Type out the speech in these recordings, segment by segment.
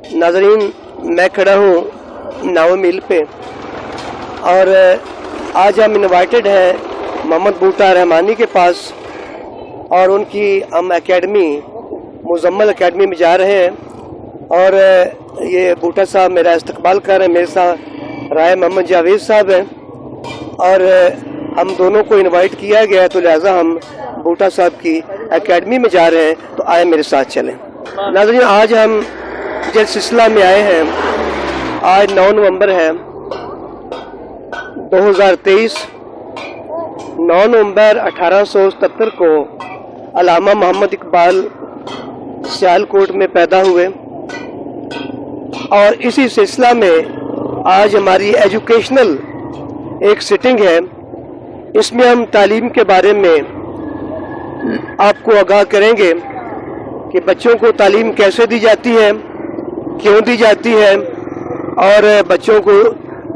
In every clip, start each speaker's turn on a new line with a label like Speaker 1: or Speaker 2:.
Speaker 1: नाजरीन, मैं खड़ा हूँ नाव मिल पे और आज हम इनवाइटेड हैं मोहम्मद बूटा रहमानी के पास और उनकी हम एकेडमी मुजम्मल एकेडमी में जा रहे हैं और ये बूटा साहब मेरा इस्तकबाल कर रहे हैं। मेरे साथ राय मोहम्मद जावेद साहब हैं और हम दोनों को इनवाइट किया गया है, तो लिहाजा हम बूटा साहब की एकेडमी में जा रहे हैं, तो आए मेरे साथ चलें। नाज़रीन, आज हम जिस सिलसिला में आए हैं, आज 9 नवंबर है 2023। 9 नवंबर 1877 को अल्लामा मोहम्मद इकबाल सियालकोट में पैदा हुए और इसी सिलसिला में आज हमारी एजुकेशनल एक सिटिंग है। इसमें हम तालीम के बारे में आपको आगाह करेंगे कि बच्चों को तालीम कैसे दी जाती है, क्यों दी जाती है और बच्चों को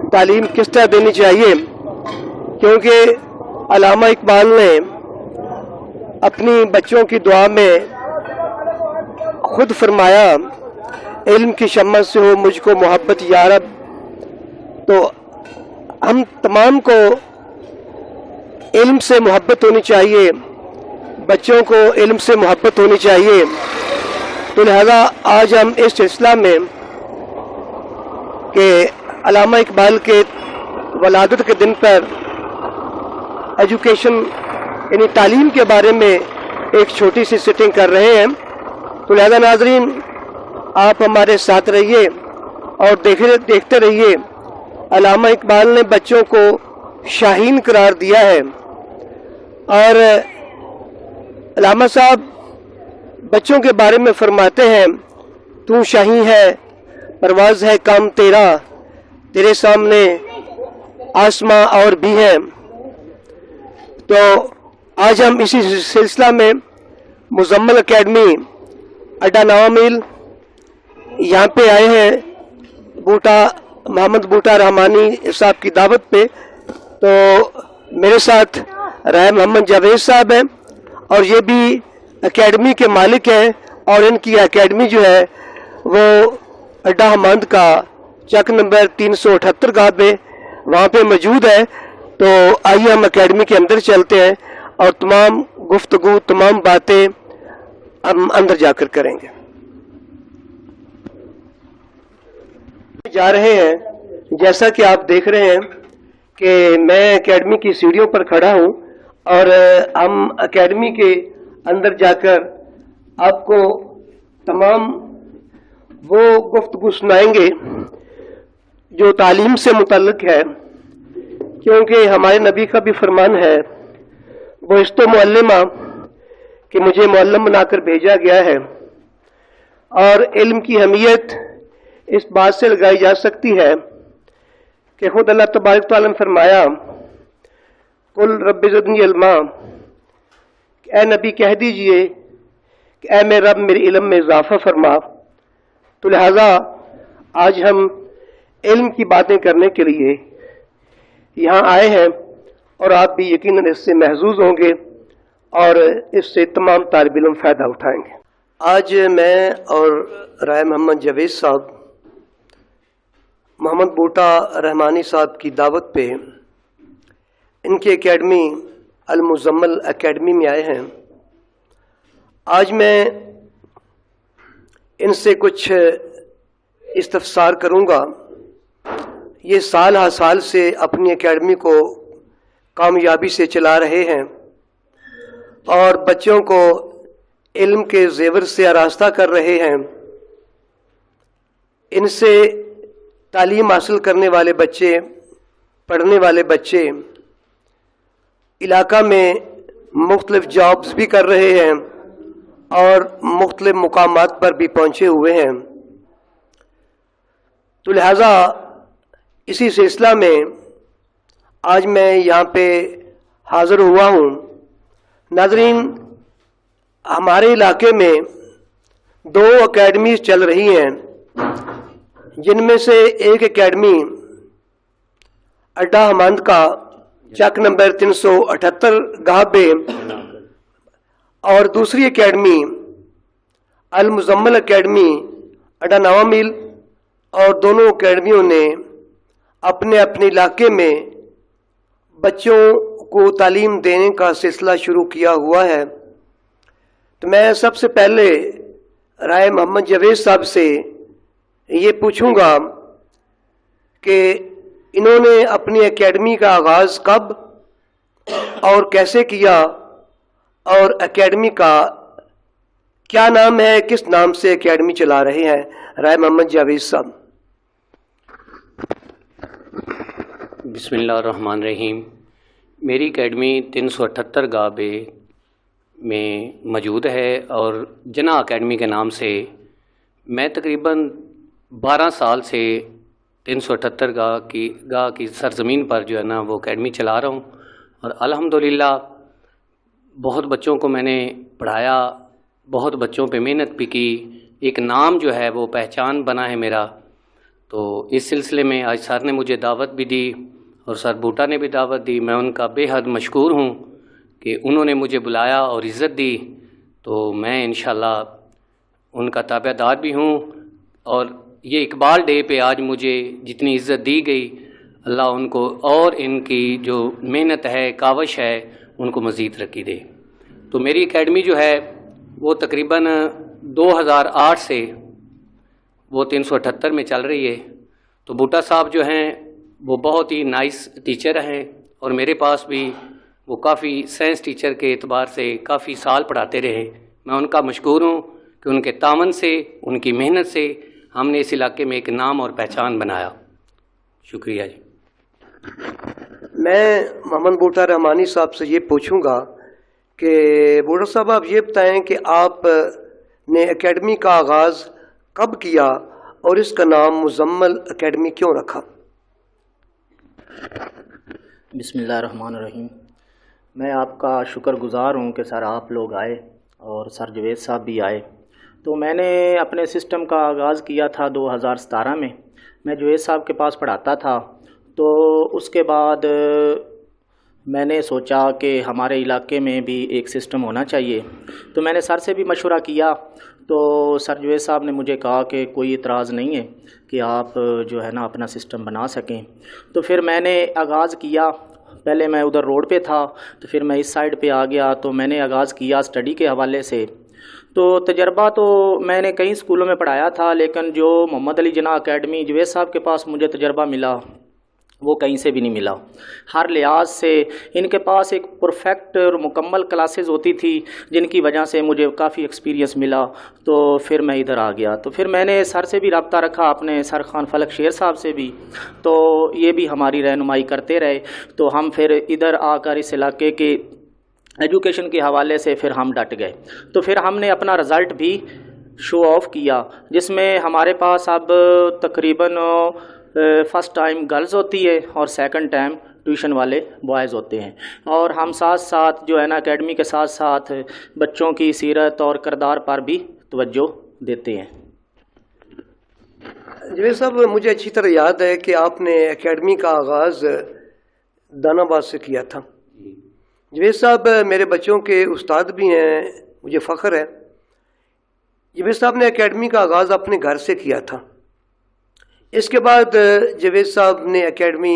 Speaker 1: तालीम किस तरह देनी चाहिए, क्योंकि अल्लामा इकबाल ने अपनी बच्चों की दुआ में खुद फरमाया, इल्म की शम्मा से हो मुझको मोहब्बत या रब। तो हम तमाम को इल्म से मोहब्बत होनी चाहिए, बच्चों को इल्म से मोहब्बत होनी चाहिए। तो लिहाजा आज हम इस सिलसिला में कि अल्लामा इकबाल के वलादत के दिन पर एजुकेशन यानी तालीम के बारे में एक छोटी सी सिटिंग कर रहे हैं। तो लिहाजा नाजरीन, आप हमारे साथ रहिए और देखते रहिए। अल्लामा इकबाल ने बच्चों को शाहीन करार दिया है और अल्लामा साहब बच्चों के बारे में फरमाते हैं, तू शाही है, परवाज़ है काम तेरा, तेरे सामने आसमां और भी है। तो आज हम इसी सिलसिला में मुजम्मल एकेडमी अड्डा नवामील यहाँ पे आए हैं मोहम्मद बूटा रहमानी साहब की दावत पे। तो मेरे साथ राय मोहम्मद जावेद साहब हैं और ये भी एकेडमी के मालिक हैं और इनकी एकेडमी जो है वो अड्डा हमांद का चक नंबर 378 गाह पे वहाँ पे मौजूद है। तो आइए हम एकेडमी के अंदर चलते हैं और तमाम गुफ्तगू तमाम बातें हम अंदर जाकर करेंगे। जा रहे हैं, जैसा कि आप देख रहे हैं कि मैं एकेडमी की सीढ़ियों पर खड़ा हूं और हम एकेडमी के अंदर जाकर आपको तमाम वो गुफ्तगू सुनाएंगे जो तालीम से मुतल्लिक है, क्योंकि हमारे नबी का भी फरमान है, वो इस्तो मुअल्लिमा कि मुझे मुअल्लिम बनाकर भेजा गया है। और इल्म की अहमियत इस बात से लगाई जा सकती है कि खुद अल्लाह तबारक तआला ने फरमाया, कुल रब्बि ज़िदनी इल्मा, ए नबी कह दीजिए कि ए मेरे रब मेरे इल्म में इजाफा फरमा। तो लिहाजा आज हम इल्म की बातें करने के लिए यहाँ आए हैं और आप भी यकीनन इससे महजूज होंगे और इससे तमाम तालिब इल्म फ़ायदा उठाएंगे। आज मैं और राय मोहम्मद जावेद साहब मोहम्मद बूटा रहमानी साहब की दावत पे इनकी एकेडमी अल मुजम्मल एकेडमी में आए हैं। आज मैं इनसे कुछ इस्तफसार करूंगा। ये साल हर साल से अपनी एकेडमी को कामयाबी से चला रहे हैं और बच्चों को इल्म के जेवर से आरास्ता कर रहे हैं। इनसे तालीम हासिल करने वाले बच्चे, पढ़ने वाले बच्चे इलाका में मुख्तलिफ जॉब्स भी कर रहे हैं और मुख्तलिफ मुकामात पर भी पहुँचे हुए हैं। तो लिहाजा इसी सिलसिला में आज मैं यहाँ पे हाज़िर हुआ हूँ। नाज़रीन, हमारे इलाके में 2 एकेडमी चल रही हैं, जिनमें से एक एकेडमी अड्डा हमांद का चक नंबर 378 गाह पे और दूसरी एकेडमी अल मुजम्मल एकेडमी अड्डा नवा मील और दोनों अकेडमियों ने अपने अपने इलाके में बच्चों को तालीम देने का सिलसिला शुरू किया हुआ है। तो मैं सबसे पहले राय मोहम्मद जावेद साहब से ये पूछूंगा कि इन्होंने अपनी एकेडमी का आगाज़ कब और कैसे किया, और एकेडमी का क्या नाम है, किस नाम से एकेडमी चला रहे हैं। राय मोहम्मद जावेद साहब।
Speaker 2: बिस्मिल्लाहिर्रहमानिर्रहीम। मेरी एकेडमी 378 गाबे में मौजूद है और जना एकेडमी के नाम से मैं तकरीबन 12 साल से 378 गाह की सरज़मीन पर जो है ना वो एकेडमी चला रहा हूँ। और अल्हम्दुलिल्लाह बहुत बच्चों को मैंने पढ़ाया, बहुत बच्चों पे मेहनत भी की, एक नाम जो है वो पहचान बना है मेरा। तो इस सिलसिले में आज सर ने मुझे दावत भी दी और सर बूटा ने भी दावत दी। मैं उनका बेहद मशकूर हूँ कि उन्होंने मुझे बुलाया और इज़्ज़त दी। तो मैं इंशाअल्लाह उनका ताबेदार भी हूँ। और ये इकबाल डे पे आज मुझे जितनी इज़्ज़त दी गई, अल्लाह उनको और इनकी जो मेहनत है, कावश है, उनको मज़ीद तरक्की दे। तो मेरी एकेडमी जो है वो तकरीबन 2008 से वो 378 में चल रही है। तो बूटा साहब जो हैं वो बहुत ही नाइस टीचर हैं और मेरे पास भी वो काफ़ी साइंस टीचर के एतबार से काफ़ी साल पढ़ाते रहे। मैं उनका मशकूर हूँ कि उनके तावन से, उनकी मेहनत से हमने इस इलाके में एक नाम और पहचान बनाया। शुक्रिया जी।
Speaker 1: मैं मोहम्मद बूटा रहमानी साहब से ये पूछूंगा कि बूटा साहब आप ये बताएं कि आपने एकेडमी का आगाज़ कब किया और इसका नाम मुज़म्मल एकेडमी क्यों रखा।
Speaker 3: बिस्मिल्लाहिर्रहमानिर्रहीम। मैं आपका शुक्रगुज़ार हूँ कि सर आप लोग आए और सर जावेद साहब भी आए। तो मैंने अपने सिस्टम का आगाज़ किया था 2017 में। मैं जावेद साहब के पास पढ़ाता था। तो उसके बाद मैंने सोचा कि हमारे इलाके में भी एक सिस्टम होना चाहिए। तो मैंने सर से भी मशवरा किया। तो सर जावेद साहब ने मुझे कहा कि कोई इतराज़ नहीं है कि आप जो है ना अपना सिस्टम बना सकें। तो फिर मैंने आगाज़ किया। पहले मैं उधर रोड पे था, तो फिर मैं इस साइड पे आ गया। तो मैंने आगाज़ किया स्टडी के हवाले से। तो तजर्बा तो मैंने कई स्कूलों में पढ़ाया था, लेकिन जो मोहम्मद अली जिन्ना एकेडमी जावेद साहब के पास मुझे तजर्बा मिला वो कहीं से भी नहीं मिला। हर लिहाज से इनके पास एक परफेक्ट और मुकम्मल क्लासेस होती थी, जिनकी वजह से मुझे काफ़ी एक्सपीरियंस मिला। तो फिर मैं इधर आ गया। तो फिर मैंने सर से भी रब्ता रखा, अपने सर खान फलक शेर साहब से भी। तो ये भी हमारी रहनुमाई करते रहे। तो हम फिर इधर आकर इस इलाके के एजुकेशन के हवाले से फिर हम डट गए। तो फिर हमने अपना रिज़ल्ट भी शो ऑफ़ किया, जिसमें हमारे पास अब तकरीबन फ़र्स्ट टाइम गर्ल्स होती है और सेकंड टाइम ट्यूशन वाले बॉयज़ होते हैं। और हम साथ साथ जो है ना एकेडमी के साथ साथ बच्चों की सीरत और किरदार पर भी तवज्जो देते हैं।
Speaker 1: जावेद साहब, मुझे अच्छी तरह याद है कि आपने एकेडमी का आगाज़ दानाबाद से किया था। जावेद साहब मेरे बच्चों के उस्ताद भी हैं, मुझे फ़ख्र है। जावेद साहब ने एकेडमी का आगाज़ अपने घर से किया था। इसके बाद जावेद साहब ने एकेडमी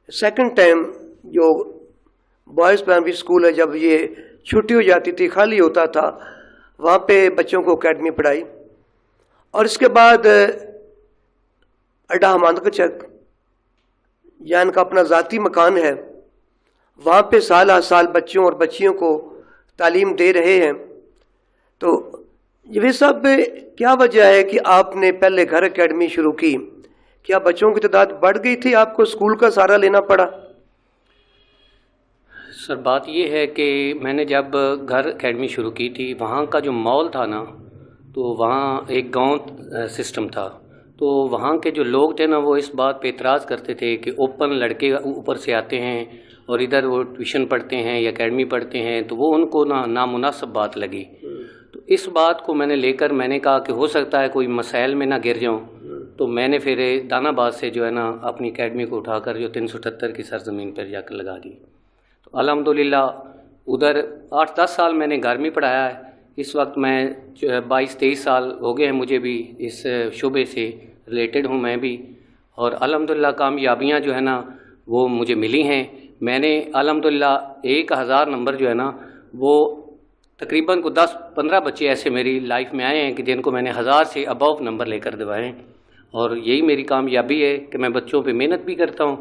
Speaker 1: सेकंड टाइम जो बॉयज़ प्राइमरी स्कूल है, जब ये छुट्टी हो जाती थी, खाली होता था, वहाँ पे बच्चों को एकेडमी पढ़ाई। और इसके बाद अड्डा हमाद का चक, जहाँ इनका अपना ज़ाती मकान है, वहाँ पे साल हर साल बच्चों और बच्चियों को तालीम दे रहे हैं। तो जावेद साहब, क्या वजह है कि आपने पहले घर एकेडमी शुरू की? क्या बच्चों की तादाद बढ़ गई थी, आपको स्कूल का सहारा लेना पड़ा?
Speaker 2: सर बात ये है कि मैंने जब घर एकेडमी शुरू की थी, वहाँ का जो माहौल था ना, तो वहाँ एक गांव सिस्टम था। तो वहाँ के जो लोग थे ना, वो इस बात पे इतराज़ करते थे कि ओपन लड़के ऊपर से आते हैं और इधर वो ट्यूशन पढ़ते हैं या एकेडमी पढ़ते हैं, तो वो उनको नामुनासिब बात लगी। तो इस बात को मैंने लेकर मैंने कहा कि हो सकता है कोई मसाइल में ना गिर जाऊँ। तो मैंने फिर दानाबाद से जो है ना अपनी एकेडमी को उठाकर जो 378 की सरजमीन पर जाकर लगा दी। तो अल्हम्दुलिल्लाह उधर 8-10 साल मैंने 11वीं पढ़ाया है। اس وقت میں جو ہے 22-23 سال ہو گئے ہیں مجھے بھی اس شعبے سے ریلیٹڈ ہوں میں بھی، اور الحمدللہ کامیابیاں جو ہے نا وہ مجھے ملی ہیں۔ میں نے الحمدللہ 1000 نمبر جو ہے نا وہ تقریباً کو 10-15 بچے ایسے میری لائف میں آئے ہیں کہ جن کو میں نے 1000 سے ابو نمبر لے کر دلوائے ہیں، اور یہی میری کامیابی ہے کہ میں بچوں پہ محنت بھی کرتا ہوں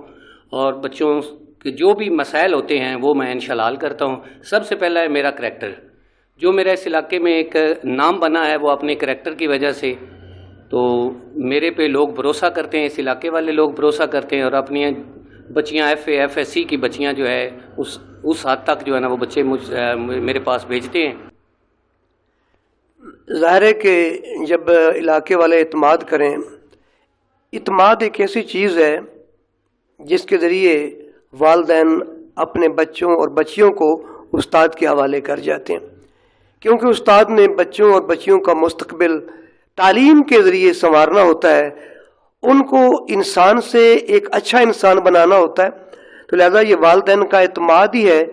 Speaker 2: اور بچوں کے جو بھی مسائل ہوتے ہیں وہ میں انشاءاللہ حل کرتا ہوں۔ سب سے پہلا ہے میرا کریکٹر، جو میرا اس علاقے میں ایک نام بنا ہے وہ اپنے کریکٹر کی وجہ سے، تو میرے پہ لوگ بھروسہ کرتے ہیں، اس علاقے والے لوگ بھروسہ کرتے ہیں، اور اپنی بچیاں FA/FSC کی بچیاں جو ہے اس حد تک جو ہے نا وہ بچے میرے پاس بھیجتے ہیں۔
Speaker 1: ظاہر ہے کہ جب علاقے والے اعتماد کریں، اعتماد ایک ایسی چیز ہے جس کے ذریعے والدین اپنے بچوں اور بچیوں کو استاد کے حوالے کر جاتے ہیں، کیونکہ استاد نے بچوں اور بچیوں کا مستقبل تعلیم کے ذریعے سنوارنا ہوتا ہے، ان کو انسان سے ایک اچھا انسان بنانا ہوتا ہے۔ تو لہذا یہ والدین کا اعتماد ہی ہے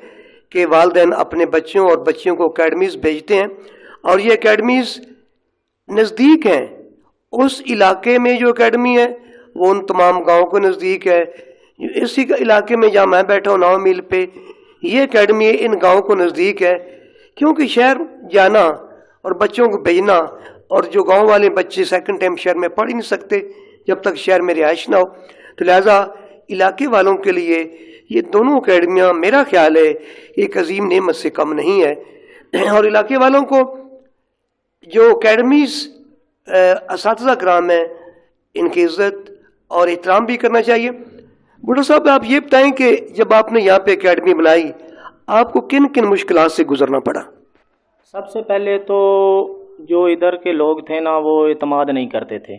Speaker 1: کہ والدین اپنے بچوں اور بچیوں کو اکیڈمیز بھیجتے ہیں، اور یہ اکیڈمیز نزدیک ہیں۔ اس علاقے میں جو اکیڈمی ہے وہ ان تمام گاؤں کو نزدیک ہے۔ اسی علاقے میں جہاں میں بیٹھا ہوں 9 میل پہ یہ اکیڈمی ان گاؤں کو نزدیک ہے، کیونکہ شہر جانا اور بچوں کو بھیجنا، اور جو گاؤں والے بچے سیکنڈ ٹائم شہر میں پڑھ ہی نہیں سکتے جب تک شہر میں رہائش نہ ہو، تو لہٰذا علاقے والوں کے لیے یہ دونوں اکیڈمیاں میرا خیال ہے ایک عظیم نعمت سے کم نہیں ہے۔ اور علاقے والوں کو جو اکیڈمیز اساتذہ کرام ہیں ان کی عزت اور احترام بھی کرنا چاہیے۔ بھٹو صاحب آپ یہ بتائیں کہ جب آپ نے یہاں پہ اکیڈمی بنائی آپ کو کن کن مشکلات سے گزرنا پڑا؟
Speaker 3: سب سے پہلے تو جو ادھر کے لوگ تھے نا وہ اعتماد نہیں کرتے تھے،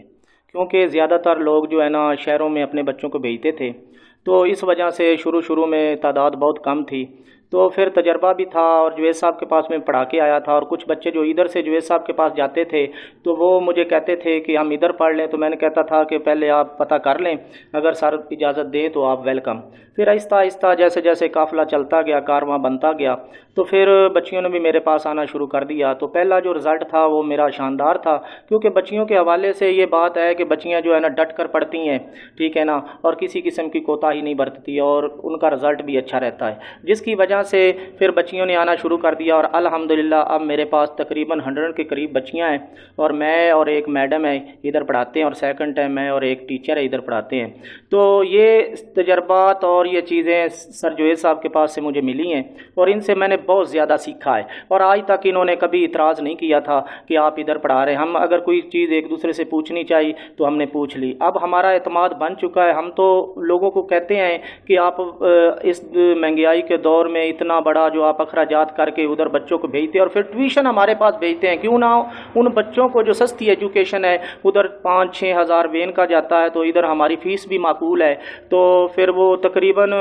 Speaker 3: کیونکہ زیادہ تر لوگ جو ہے نا شہروں میں اپنے بچوں کو بھیجتے تھے، تو اس وجہ سے شروع میں تعداد بہت کم تھی۔ تو پھر تجربہ بھی تھا، اور جوید صاحب کے پاس میں پڑھا کے آیا تھا، اور کچھ بچے جو ادھر سے جوید صاحب کے پاس جاتے تھے تو وہ مجھے کہتے تھے کہ ہم ادھر پڑھ لیں، تو میں نے کہتا تھا کہ پہلے آپ پتہ کر لیں، اگر سر اجازت دیں تو آپ ویلکم۔ پھر آہستہ آہستہ جیسے جیسے قافلہ چلتا گیا، کارواں بنتا گیا، تو پھر بچیوں نے بھی میرے پاس آنا شروع کر دیا۔ تو پہلا جو رزلٹ تھا وہ میرا شاندار تھا، کیونکہ بچیوں کے حوالے سے یہ بات ہے کہ بچیاں جو ہے نا ڈٹ کر پڑھتی ہیں، ٹھیک ہے نا، اور کسی قسم کی کوتاہی نہیں برتتی، اور ان کا رزلٹ بھی اچھا رہتا ہے، جس کی وجہ سے پھر بچیوں نے آنا شروع کر دیا، اور الحمدللہ اب میرے پاس تقریباً 100 کے قریب بچیاں ہیں، اور میں اور ایک میڈم ہے ادھر پڑھاتے ہیں، اور سیکنڈ ٹائم میں اور ایک ٹیچر ہے ادھر پڑھاتے ہیں۔ تو یہ تجربات اور یہ چیزیں سر جوید صاحب کے پاس سے مجھے ملی ہیں، اور ان سے میں نے بہت زیادہ سیکھا ہے، اور آج تک انہوں نے کبھی اعتراض نہیں کیا تھا کہ آپ ادھر پڑھا رہے ہیں۔ ہم اگر کوئی چیز ایک دوسرے سے پوچھنی چاہیے تو ہم نے پوچھ لی۔ اب ہمارا اعتماد بن چکا ہے، ہم تو لوگوں کو کہتے ہیں کہ آپ اس مہنگائی کے دور میں اتنا بڑا جو آپ اخراجات کر کے ادھر بچوں کو بھیجتے ہیں، اور پھر ٹیوشن ہمارے پاس بھیجتے ہیں، کیوں نہ ہو ان بچوں کو جو سستی ایجوکیشن ہے ادھر 5-6 ہزار وین کا جاتا ہے، تو ادھر ہماری فیس بھی معقول ہے، تو پھر وہ تقریباً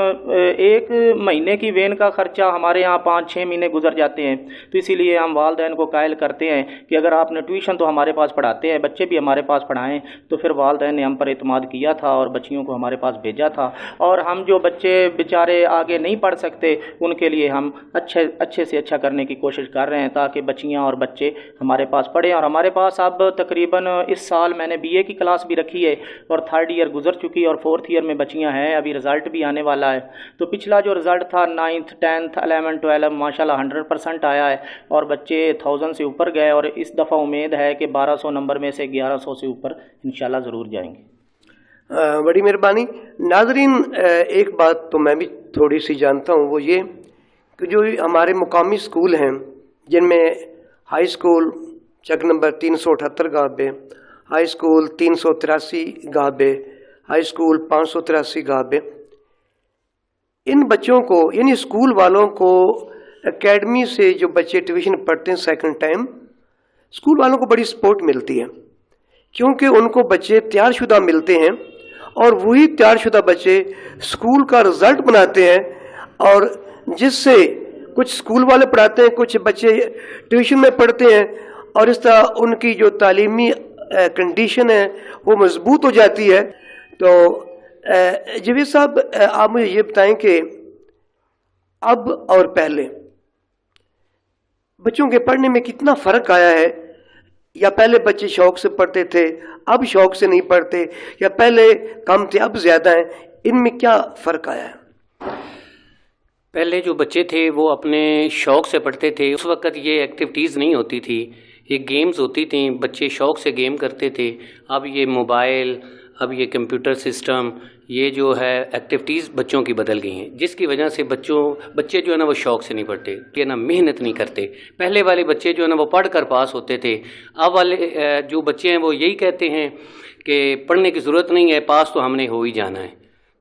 Speaker 3: ایک مہینے کی وین کا خرچہ ہمارے یہاں 5-6 مہینے گزر جاتے ہیں۔ تو اسی لیے ہم والدین کو قائل کرتے ہیں کہ اگر آپ نے ٹیوشن تو ہمارے پاس پڑھاتے ہیں، بچے بھی ہمارے پاس پڑھائیں۔ تو پھر والدین نے ہم پر اعتماد کیا تھا اور بچیوں کو ہمارے پاس بھیجا تھا، اور ہم جو بچے بیچارے آگے نہیں پڑھ سکتے ان کے لیے ہم اچھے سے اچھا کرنے کی کوشش کر رہے ہیں، تاکہ بچیاں اور بچے ہمارے پاس پڑھیں۔ اور ہمارے پاس اب تقریباً اس سال میں نے BA کی کلاس بھی رکھی ہے، اور 3rd ایئر گزر چکی، اور 4th ایئر میں بچیاں ہیں، ابھی رزلٹ بھی آنے والا ہے۔ تو پچھلا جو رزلٹ تھا 9th 10th 11 12 ماشاءاللہ 100% آیا ہے، اور بچے 1000 سے اوپر گئے، اور اس دفعہ امید ہے کہ 1200 نمبر میں سے 1100 سے اوپر انشاءاللہ ضرور جائیں گے۔
Speaker 1: بڑی مہربانی۔ ناظرین، ایک بات تو میں بھی تھوڑی سی جانتا ہوں، وہ یہ کہ جو ہمارے مقامی اسکول ہیں جن میں ہائی اسکول چک نمبر 378 گابے، ہائی اسکول 383 گابے، ہائی اسکول 583 گابے، ان بچوں کو یعنی اسکول والوں کو اکیڈمی سے جو بچے ٹیوشن پڑھتے ہیں سیکنڈ ٹائم، اسکول والوں کو بڑی سپورٹ ملتی ہے، کیونکہ ان کو بچے تیار شدہ ملتے ہیں، اور وہی تیار شدہ بچے اسکول کا رزلٹ بناتے ہیں، اور جس سے کچھ اسکول والے پڑھاتے ہیں، کچھ بچے ٹیوشن میں پڑھتے ہیں، اور اس طرح ان کی جو تعلیمی کنڈیشن ہے وہ مضبوط ہو جاتی ہے۔ تو جوید صاحب آپ مجھے یہ بتائیں کہ اب اور پہلے बच्चों के पढ़ने में कितना फ़र्क आया है, या पहले बच्चे शौक से पढ़ते थे अब शौक से नहीं पढ़ते, या पहले कम थे अब ज़्यादा हैं, इनमें क्या फ़र्क आया है?
Speaker 2: पहले जो बच्चे थे वो अपने शौक़ से पढ़ते थे, उस वक़्त ये एक्टिविटीज़ नहीं होती थी, ये गेम्स होती थी, बच्चे शौक़ से गेम करते थे। अब ये मोबाइल, अब ये कंप्यूटर सिस्टम, ये जो है एक्टिविटीज़ बच्चों की बदल गई हैं, जिसकी वजह से बच्चे जो है ना वो शौक़ से नहीं पढ़ते, ये ना मेहनत नहीं करते। पहले वाले बच्चे जो है ना वो पढ़ कर पास होते थे, अब वाले जो बच्चे हैं वो यही कहते हैं कि पढ़ने की ज़रूरत नहीं है, पास तो हमने हो ही जाना है।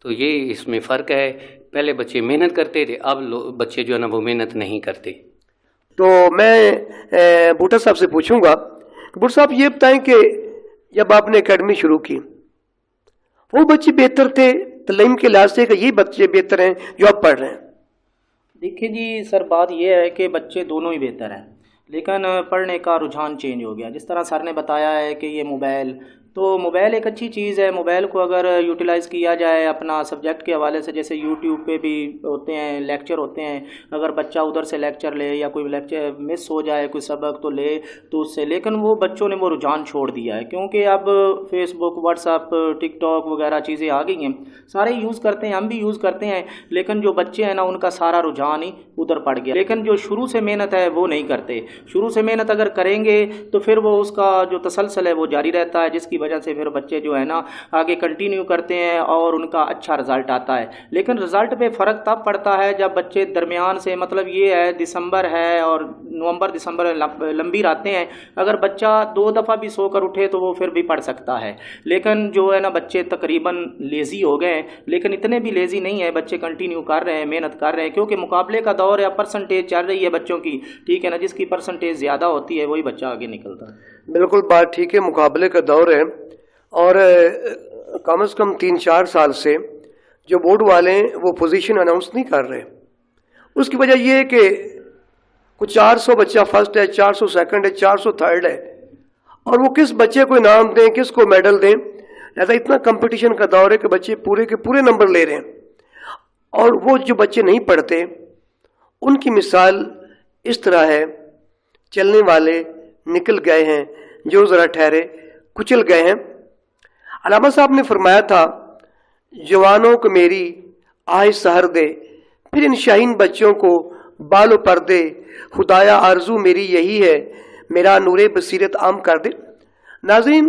Speaker 2: तो ये इसमें फ़र्क है, पहले बच्चे मेहनत करते थे, अब बच्चे जो है ना वो मेहनत नहीं करते।
Speaker 1: तो मैं बूटा साहब से पूछूंगा, बूटा साहब ये बताएं कि जब आपने एकेडमी शुरू की वो बच्चे बेहतर थे तालीम के लिहाज से, कि ये बच्चे बेहतर हैं जो अब पढ़ रहे हैं?
Speaker 3: देखिए जी सर, बात ये है कि बच्चे दोनों ही बेहतर हैं, लेकिन पढ़ने का रुझान चेंज हो गया। जिस तरह सर ने बताया है कि ये मोबाइल, तो मोबाइल एक अच्छी चीज़ है। मोबाइल को अगर यूटिलाइज़ किया जाए अपना सब्जेक्ट के हवाले से, जैसे यूट्यूब पे भी होते हैं लेक्चर होते हैं, अगर बच्चा उधर से लेक्चर ले या कोई लेक्चर मिस हो जाए, कोई सबक तो ले तो उससे, लेकिन वो बच्चों ने वो रुझान छोड़ दिया है, क्योंकि अब फेसबुक, व्हाट्सअप, टिकटॉक वगैरह चीज़ें आ गई हैं, सारे यूज़ करते हैं, हम भी यूज़ करते हैं, लेकिन जो बच्चे हैं ना उनका सारा रुझान ही उधर पड़ गया। लेकिन जो शुरू से मेहनत है वो नहीं करते। शुरू से मेहनत अगर करेंगे तो फिर वो उसका जो तसलसल है वो जारी रहता है, जिसकी वजह से फिर बच्चे जो है ना आगे कंटिन्यू करते हैं और उनका अच्छा रिजल्ट आता है। लेकिन रिजल्ट पे फ़र्क तब पड़ता है जब बच्चे दरमियान से, मतलब ये है दिसंबर है और नवंबर दिसंबर लंबी रातें हैं, अगर बच्चा 2 दफ़ा भी सोकर उठे तो वो फिर भी पढ़ सकता है। लेकिन जो है ना बच्चे तकरीबन लेज़ी हो गए हैं, लेकिन इतने भी लेज़ी नहीं है, बच्चे कंटिन्यू कर रहे हैं, मेहनत कर रहे हैं, क्योंकि मुकाबले का दौर है, परसेंटेज चल रही है बच्चों की, ठीक है ना, जिसकी परसेंटेज ज़्यादा होती है वही बच्चा आगे निकलता है।
Speaker 1: बिल्कुल बात ठीक है, मुकाबले का दौर है, और कम से कम 3-4 साल से जो बोर्ड वाले हैं वो पोजीशन अनाउंस नहीं कर रहे। उसकी वजह ये है कि कुछ 400 बच्चा फर्स्ट है, 400 सेकंड है, 400 थर्ड है, और वो किस बच्चे को इनाम दें, किसको मेडल दें। ऐसा इतना कंपटीशन का दौर है कि बच्चे पूरे के पूरे नंबर ले रहे हैं, और वो जो बच्चे नहीं पढ़ते उनकी मिसाल इस तरह है, चलने वाले निकल गए हैं, जो ज़रा ठहरे कुचल गए हैं। अलामा साहब ने फरमाया था, जवानों को मेरी आह सहर दे, फिर इन शाहीन बच्चों को बालो पर दे, खुदाया आरजू मेरी यही है, मेरा नूरे बसीरत आम कर दे। नाज़रीन,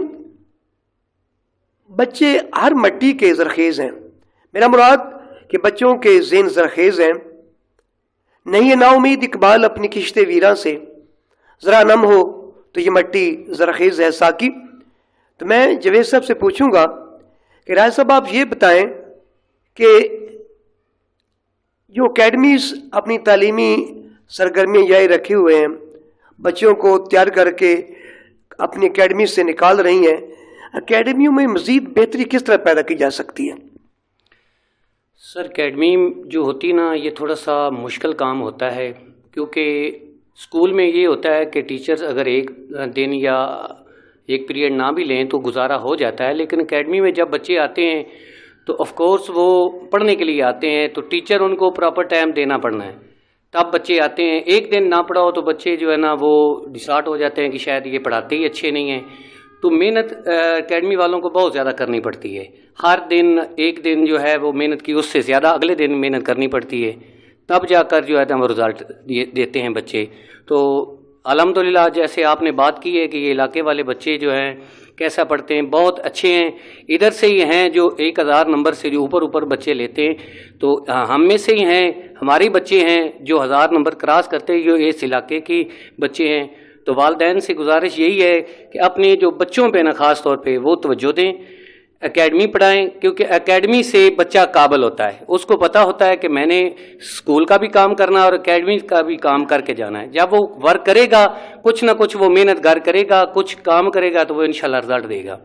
Speaker 1: बच्चे हर मट्टी के ज़रखेज़ हैं, मेरा मुराद कि बच्चों के ज़हन ज़रखेज़ हैं। नहीं है नाउमीद इकबाल अपनी किश्ते वीरा से, ज़रा नम हो तो ये मट्टी ज़रखेज़ है साकी। तो मैं जवेद साहब से पूछूंगा कि राय साहब आप ये बताएं कि जो अकेडमीज़ अपनी तालीमी सरगर्मियाँ जारी रखे हुए हैं, बच्चों को तैयार करके अपनी अकेडमी से निकाल रही हैं, अकेडमियों में मज़ीद बेहतरी किस तरह पैदा की जा सकती है?
Speaker 2: सर, अकेडमी जो होती ना ये थोड़ा सा मुश्किल काम होता है, क्योंकि स्कूल में ये होता है कि टीचर्स अगर एक दिन या एक पीरियड ना भी लें तो गुजारा हो जाता है, लेकिन एकेडमी में जब बच्चे आते हैं तो ऑफ कोर्स वो पढ़ने के लिए आते हैं, तो टीचर उनको प्रॉपर टाइम देना पड़ना है, तब बच्चे आते हैं। एक दिन ना पढ़ाओ तो बच्चे जो है ना वो डिसऑर्ट हो जाते हैं कि शायद ये पढ़ाते ही अच्छे नहीं हैं। तो मेहनत एकेडमी वालों को बहुत ज़्यादा करनी पड़ती है, हर दिन एक दिन जो है वो मेहनत की, उससे ज़्यादा अगले दिन मेहनत करनी पड़ती है, तब जाकर जो है ना वो रिज़ल्ट देते हैं बच्चे। तो अल्हम्दुलिल्लाह, जैसे आपने बात की है कि ये इलाके वाले बच्चे जो हैं कैसा पढ़ते हैं, बहुत अच्छे हैं। इधर से ही हैं जो 1000 नंबर से जो ऊपर बच्चे लेते हैं, तो हम में से ही हैं, हमारे बच्चे हैं जो 1000 नंबर क्रॉस करते हैं, जो इस इलाके की बच्चे हैं। तो वालिदैन से गुजारिश यही है कि अपने जो बच्चों पे ना ख़ास तौर पे वो तवज्जो दें, एकेडमी पढ़ाएं, क्योंकि एकेडमी से बच्चा काबिल होता है, उसको पता होता है कि मैंने स्कूल का भी काम करना है और एकेडमी का भी काम करके जाना है। जब वो वर्क करेगा, कुछ ना कुछ वो मेहनत घर करेगा, कुछ काम करेगा, तो वो इंशाल्लाह रिजल्ट देगा।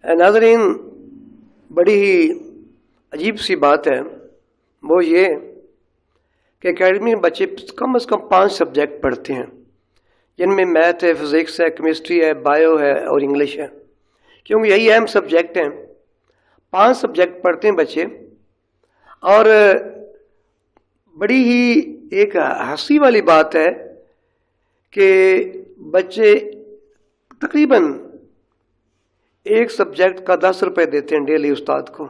Speaker 1: नाज़रीन, बड़ी ही अजीब सी बात है वो ये कि एकेडमी में बच्चे कम से कम 5 सब्जेक्ट पढ़ते हैं, जिनमें मैथ है, फिज़िक्स है, केमिस्ट्री है, बायो है और इंग्लिश है, क्योंकि यही अहम सब्जेक्ट हैं। 5 सब्जेक्ट पढ़ते हैं बच्चे, और बड़ी ही एक हंसी वाली बात है کہ بچے تقریباً ایک سبجیکٹ کا 10 روپے دیتے ہیں ڈیلی استاد کو،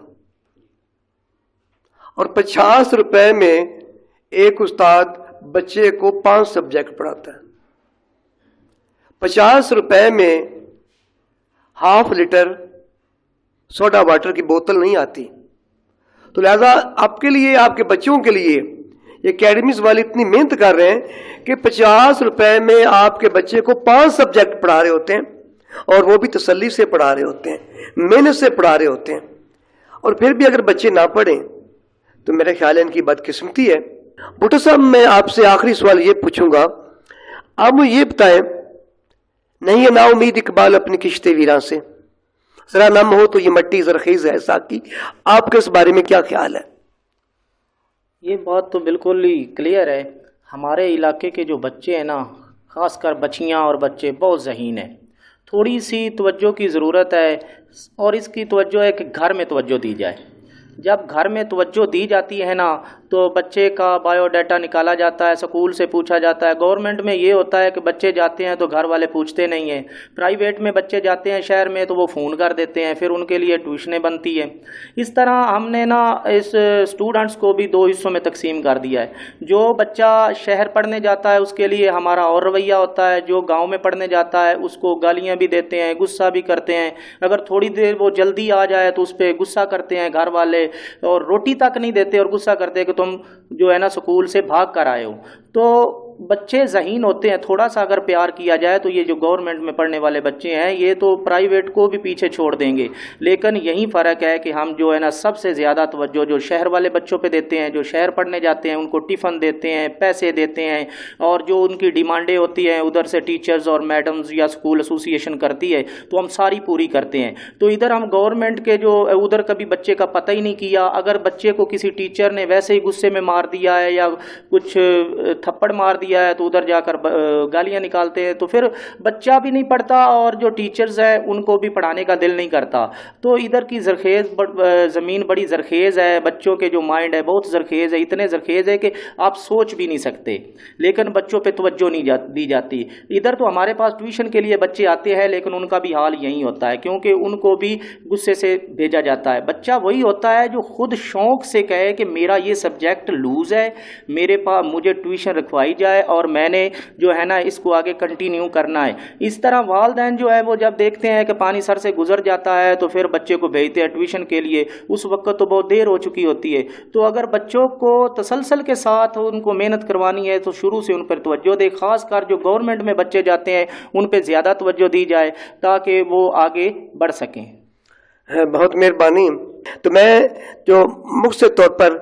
Speaker 1: اور 50 روپے میں ایک استاد بچے کو 5 سبجیکٹ پڑھاتا ہے۔ 50 روپے میں ½ لیٹر سوڈا واٹر کی بوتل نہیں آتی۔ تو لہذا آپ کے لیے، آپ کے بچوں کے لیے یہ اکیڈمیز والے اتنی محنت کر رہے ہیں کہ 50 روپے میں آپ کے بچے کو 5 سبجیکٹ پڑھا رہے ہوتے ہیں، اور وہ بھی تسلی سے پڑھا رہے ہوتے ہیں، محنت سے پڑھا رہے ہوتے ہیں۔ اور پھر بھی اگر بچے نہ پڑھیں تو میرا خیال ہے ان کی بدقسمتی ہے۔ بھٹو صاحب، میں آپ سے آخری سوال یہ پوچھوں گا، آپ مجھے یہ بتائیں، نہیں ہے نا امید اقبال اپنی کشتے ویراں سے، ذرا نم ہو تو یہ مٹی زرخیز ہے ساقی، آپ کے اس بارے میں کیا خیال ہے؟
Speaker 3: یہ بات تو بالکل ہی کلیئر ہے۔ ہمارے علاقے کے جو بچے ہیں نا، خاص کر بچیاں اور بچے، بہت ذہین ہیں۔ تھوڑی سی توجہ کی ضرورت ہے، اور اس کی توجہ ہے کہ گھر میں توجہ دی جائے۔ جب گھر میں توجہ دی جاتی ہے نا تو بچے کا بایو ڈیٹا نکالا جاتا ہے، سکول سے پوچھا جاتا ہے۔ گورنمنٹ میں یہ ہوتا ہے کہ بچے جاتے ہیں تو گھر والے پوچھتے نہیں ہیں، پرائیویٹ میں بچے جاتے ہیں شہر میں تو وہ فون کر دیتے ہیں، پھر ان کے لیے ٹیوشنیں بنتی ہیں۔ اس طرح ہم نے نا اس اسٹوڈنٹس کو بھی 2 حصوں میں تقسیم کر دیا ہے۔ جو بچہ شہر پڑھنے جاتا ہے اس کے لیے ہمارا اور رویہ ہوتا ہے، جو گاؤں میں پڑھنے جاتا ہے اس کو گالیاں بھی دیتے ہیں، غصہ بھی کرتے ہیں۔ اگر تھوڑی دیر وہ جلدی آ جائے تو اس پہ غصہ کرتے ہیں گھر والے، اور روٹی تک نہیں دیتے، اور غصہ کرتے ہیں کہ تم جو ہے نا سکول سے بھاگ کر آئے ہو۔ تو بچے ذہین ہوتے ہیں، تھوڑا سا اگر پیار کیا جائے تو یہ جو گورنمنٹ میں پڑھنے والے بچے ہیں یہ تو پرائیویٹ کو بھی پیچھے چھوڑ دیں گے۔ لیکن یہی فرق ہے کہ ہم جو ہے نا سب سے زیادہ توجہ جو شہر والے بچوں پہ دیتے ہیں، جو شہر پڑھنے جاتے ہیں ان کو ٹفن دیتے ہیں، پیسے دیتے ہیں، اور جو ان کی ڈیمانڈیں ہوتی ہیں ادھر سے ٹیچرز اور میڈمز یا اسکول ایسوسی ایشن کرتی ہے تو ہم ساری پوری کرتے ہیں۔ تو ادھر ہم گورنمنٹ کے جو ادھر کبھی بچے کا پتہ ہی نہیں کیا، اگر بچے کو کسی ٹیچر نے ویسے ہی غصے میں مار دیا ہے یا کچھ تھپڑ مار دیا ہے تو ادھر جا کر گالیاں نکالتے ہیں، تو پھر بچہ بھی نہیں پڑھتا اور جو ٹیچرز ہیں ان کو بھی پڑھانے کا دل نہیں کرتا۔ تو ادھر کی زرخیز زمین بڑی زرخیز ہے، بچوں کے جو مائنڈ ہے بہت زرخیز ہے، اتنے زرخیز ہے کہ آپ سوچ بھی نہیں سکتے، لیکن بچوں پہ توجہ نہیں دی جاتی۔ ادھر تو ہمارے پاس ٹیوشن کے لیے بچے آتے ہیں لیکن ان کا بھی حال یہی ہوتا ہے، کیونکہ ان کو بھی غصے سے بھیجا جاتا ہے۔ بچہ وہی ہوتا ہے جو خود شوق سے کہے کہ میرا یہ سبجیکٹ لوز ہے، میرے پاس مجھے ٹیوشن رکھوائی جائے اور میں نے جو ہے نا اس کو آگے کنٹینیو کرنا ہے۔ اس طرح والدین جو ہے وہ جب دیکھتے ہیں کہ پانی سر سے گزر جاتا ہے تو پھر بچے کو بھیجتے ہیں ٹیوشن کے لیے، اس وقت تو بہت دیر ہو چکی ہوتی ہے۔ تو اگر بچوں کو تسلسل کے ساتھ ان کو محنت کروانی ہے تو شروع سے ان پر توجہ دے، خاص کر جو گورنمنٹ میں بچے جاتے ہیں ان پہ زیادہ توجہ دی جائے تاکہ وہ آگے بڑھ سکیں۔
Speaker 1: بہت مہربانی۔ تو میں جو مختصر طور پر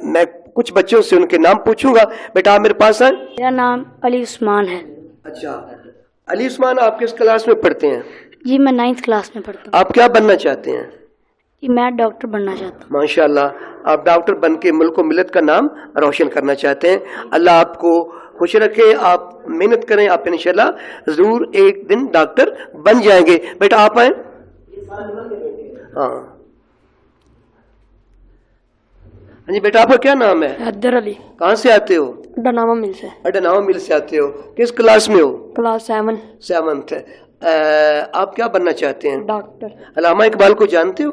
Speaker 1: میں کچھ بچوں سے ان کے نام پوچھوں گا۔ بیٹا آپ میرے پاس ہیں؟
Speaker 4: میرا نام علی عثمان ہے۔
Speaker 1: اچھا علی عثمان، آپ کس کلاس میں پڑھتے ہیں؟
Speaker 4: جی میں 9th کلاس میں پڑھتا ہوں۔
Speaker 1: آپ کیا بننا چاہتے ہیں؟
Speaker 4: جی میں ڈاکٹر بننا چاہتا ہوں۔
Speaker 1: ماشاءاللہ، آپ ڈاکٹر بن کے ملک و ملت کا نام روشن کرنا چاہتے ہیں۔ اللہ آپ کو خوش رکھے، آپ محنت کریں، آپ انشاءاللہ ضرور ایک دن ڈاکٹر بن جائیں گے۔ بیٹا آپ آئیں۔ ہاں جی بیٹا، آپ کا کیا نام ہے؟
Speaker 4: حیدر علی۔
Speaker 1: کہاں سے آتے ہو؟
Speaker 4: ڈناما مل سے۔
Speaker 1: ڈناوا مل سے آتے ہو۔ کس کلاس میں ہو؟
Speaker 4: کلاس 7۔
Speaker 1: 7th۔ آپ کیا بننا چاہتے ہیں؟
Speaker 4: ڈاکٹر۔
Speaker 1: علامہ اقبال کو جانتے ہو؟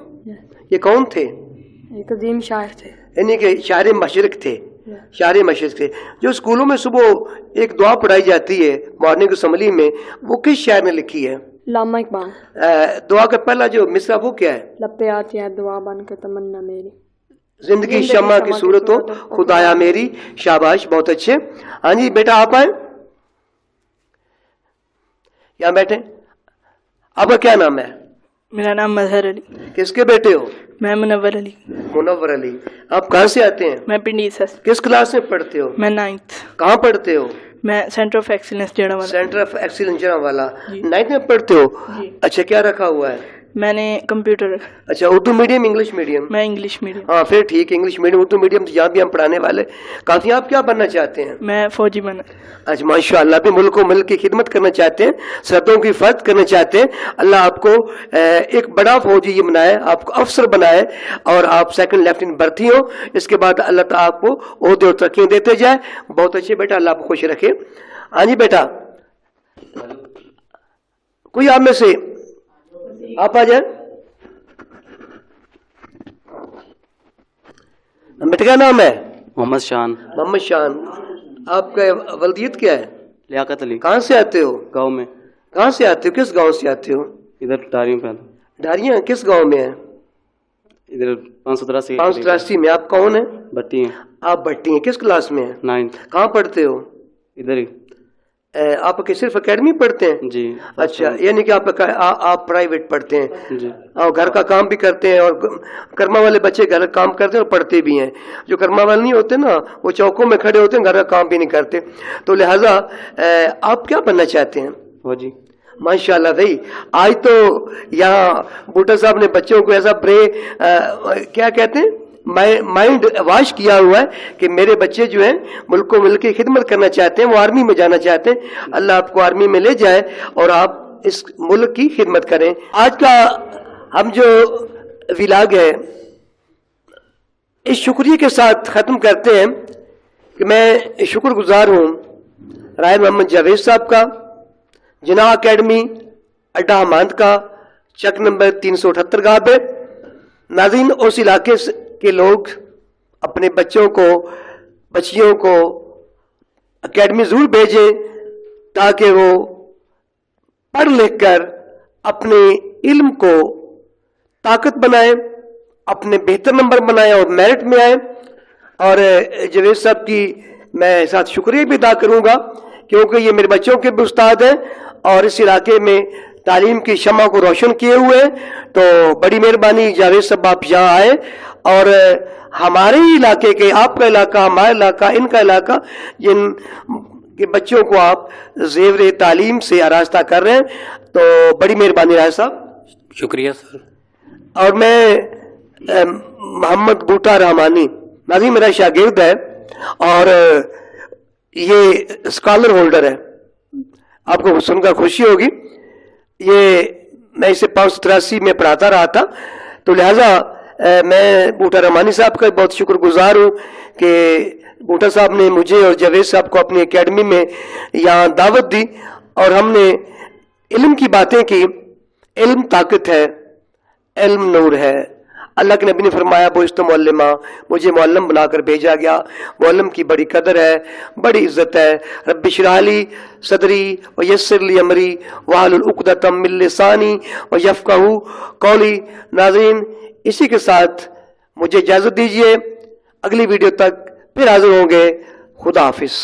Speaker 1: یہ کون تھے؟
Speaker 4: ایک عظیم شاعر تھے،
Speaker 1: یعنی کہ شاعر مشرق تھے۔ شاعر مشرق تھے۔ جو اسکولوں میں صبح ایک دعا پڑھائی جاتی ہے مارننگ اسمبلی میں، وہ کس شاعر نے لکھی ہے؟
Speaker 4: علامہ اقبال۔
Speaker 1: دعا کا پہلا جو مصرع وہ کیا ہے؟
Speaker 4: لب پہ آتی ہے دعا بن کے تمنا میری،
Speaker 1: زندگی شمع کی صورت ہو خدایا میری۔ شاباش، بہت اچھے۔ ہاں جی بیٹا آپ آئیں، یہاں بیٹھے۔ آپ کا کیا نام ہے؟
Speaker 5: میرا نام مظہر علی۔
Speaker 1: کس کے بیٹے ہو؟
Speaker 5: میں منور علی۔
Speaker 1: منور علی۔ آپ کہاں سے آتے ہیں؟
Speaker 5: میں پنڈی سے۔
Speaker 1: کس کلاس میں پڑھتے ہو؟
Speaker 5: میں 9th۔
Speaker 1: کہاں پڑھتے ہو؟
Speaker 5: میں سینٹر آف ایکسیلنس جڑا والا۔
Speaker 1: سینٹر آف ایکسیلنس جڑا والا۔ 9th میں پڑھتے ہو؟ اچھا، کیا رکھا ہوا ہے؟
Speaker 5: میں نے کمپیوٹر۔
Speaker 1: اچھا، اردو میڈیم انگلش میڈیم؟
Speaker 5: میں انگلش میڈیم۔
Speaker 1: ہاں پھر ٹھیک ہے، انگلش میڈیم اردو میڈیم تو یہاں بھی ہم پڑھانے والے کافی۔ آپ کیا بننا چاہتے ہیں؟
Speaker 5: میں فوجی بنا۔
Speaker 1: اچھا ماشاء اللہ، بھی ملک و ملک کی خدمت کرنا چاہتے ہیں، سرحدوں کی حفاظت کرنا چاہتے ہیں۔ اللہ آپ کو ایک بڑا فوجی یہ بنائے، آپ کو افسر بنائے اور آپ 2nd لیفٹیننٹ بھرتی ہو۔ اس کے بعد اللہ تعالیٰ آپ کو عہدے اور ترقیاں دیتے جائے۔ بہت اچھے بیٹا، اللہ آپ کو خوش رکھے۔ हाँ जी बेटा, कोई आप में से आप आ जाए। बेटे क्या नाम है?
Speaker 6: मोहम्मद शान।
Speaker 1: मोहम्मद शान। आपका वल्दियत क्या है?
Speaker 6: लियाकत अली।
Speaker 1: कहाँ से आते हो?
Speaker 6: गाँव में।
Speaker 1: कहाँ से आते हो? किस गांव से आते हो?
Speaker 6: इधर डारियों पे।
Speaker 1: डारियाँ किस गांव में है?
Speaker 6: इधर 583।
Speaker 1: 583 में। आप कौन है?
Speaker 6: भट्टी हैं।
Speaker 1: आप भट्टी हैं। किस क्लास में है?
Speaker 6: 9th।
Speaker 1: कहाँ पढ़ते हो?
Speaker 6: इधर ही।
Speaker 1: आप सिर्फ एकेडमी पढ़ते हैं?
Speaker 6: जी।
Speaker 1: अच्छा, यानी कि आप प्राइवेट पढ़ते हैं
Speaker 6: जी।
Speaker 1: और घर का काम भी करते हैं, और कर्मा वाले बच्चे घर का काम करते हैं और पढ़ते भी हैं। जो कर्मा वाले नहीं होते ना, वो चौकों में खड़े होते हैं, घर का काम भी नहीं करते। तो लिहाजा आप क्या बनना चाहते हैं?
Speaker 6: फौजी।
Speaker 1: माशाल्लाह भाई, आज तो यहाँ बूटा साहब ने बच्चों को ऐसा क्या कहते हैं, माइंड वाश किया हुआ है कि मेरे बच्चे जो हैं मुल्क को मिल के खिदमत करना चाहते हैं, वो आर्मी में जाना चाहते हैं। अल्लाह आपको आर्मी में ले जाए और आप इस मुल्क की खिदमत करें। आज का हम जो विलाग है, इस शुक्रिया के साथ ख़त्म करते हैं कि मैं शुक्रगुजार हूँ राय मोहम्मद जावेद साहब का, जिना अकेडमी अड्डा हमाद का, चक नंबर 378 गाब है। नाज़रीन, उस इलाके के लोग अपने बच्चों को, बच्चियों को अकेडमी ज़रूर भेजें ताकि वो पढ़ लिख कर अपने इल्म को ताकत बनाएं, अपने बेहतर नंबर बनाएं और मेरिट में आए। और जवेद साहब की मैं साथ शुक्रिया भी अदा करूँगा क्योंकि ये मेरे बच्चों के भी उस्ताद हैं और इस इलाके में तालीम की शम्मा को रोशन किए हुए। तो बड़ी मेहरबानी जावेद साहब आप यहाँ आए और हमारे ही इलाके के, आपका इलाका, हमारा इलाका, इनका इलाका, जिन के बच्चों को आप ज़ेवर तालीम से आरास्ता कर रहे हैं, तो बड़ी मेहरबानी राय साहब।
Speaker 2: शुक्रिया सर।
Speaker 1: और मैं मोहम्मद बूटा रहमानी, नाज़रीन मेरा शागिर्द है और ये स्कॉलर होल्डर है। आपको सुनकर खुशी होगी, ये मैं इसे 583 में पढ़ाता रहा था। तो लिहाजा मैं बूटा रहमानी साहब का बहुत शुक्रगुजार हूँ कि बूटा साहब ने मुझे और जावेद साहब को अपनी एकेडमी में यहाँ दावत दी और हमने इल्म की बातें की। इल्म ताकत है, इल्म नूर है। अल्लाह के नबी ने फरमाया बुइस्तु मुअल्लिमा, मुझे मुअल्लिम बनाकर भेजा गया। मुअल्लिम की बड़ी कदर है, बड़ी इज्जत है। रब्बि इश्रह ली सदरी व यस्सिर ली अमरी वहलुल उक़दतम मिन लिसानी व यफ़क़हू क़ौली। नाज़रीन, इसी के साथ मुझे इजाज़त दीजिए, अगली वीडियो तक फिर हाजिर होंगे। खुदा हाफिज़।